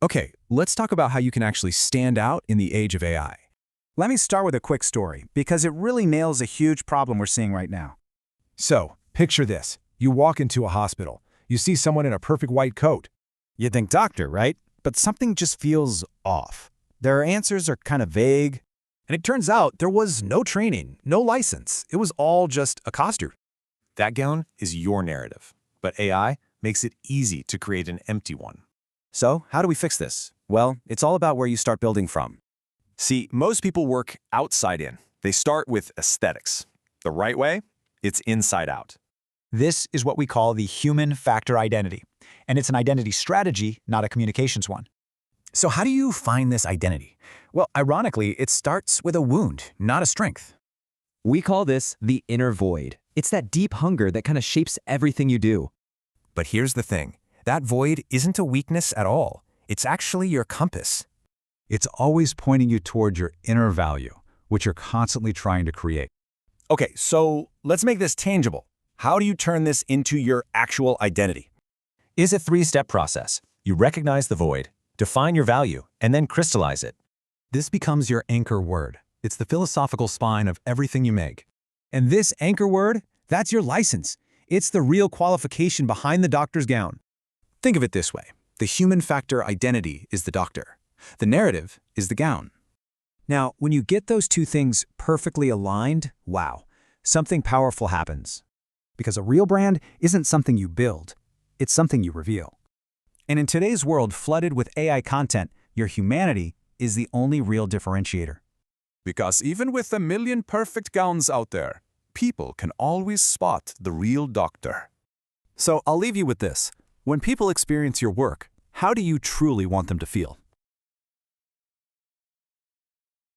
Okay, let's talk about how you can actually stand out in the age of AI. Let me start with a quick story, because it really nails a huge problem we're seeing right now. So, picture this. You walk into a hospital. You see someone in a perfect white coat. You think doctor, right? But something just feels off. Their answers are kind of vague. And it turns out there was no training, no license. It was all just a costume. That gown is your narrative, but AI makes it easy to create an empty one. So, how do we fix this? Well, it's all about where you start building from. See, most people work outside in. They start with aesthetics. The right way? It's inside out. This is what we call the human factor identity. And it's an identity strategy, not a communications one. So how do you find this identity? Well, ironically, it starts with a wound, not a strength. We call this the inner void. It's that deep hunger that kind of shapes everything you do. But here's the thing. That void isn't a weakness at all. It's actually your compass. It's always pointing you toward your inner value, which you're constantly trying to create. Okay, so let's make this tangible. How do you turn this into your actual identity? It's a three-step process. You recognize the void, define your value, and then crystallize it. This becomes your anchor word. It's the philosophical spine of everything you make. And this anchor word, that's your license. It's the real qualification behind the doctor's gown. Think of it this way. The human factor identity is the doctor. The narrative is the gown. Now, when you get those two things perfectly aligned, wow, something powerful happens. Because a real brand isn't something you build, it's something you reveal. And in today's world flooded with AI content, your humanity is the only real differentiator. Because even with a million perfect gowns out there, people can always spot the real doctor. So I'll leave you with this. When people experience your work, how do you truly want them to feel?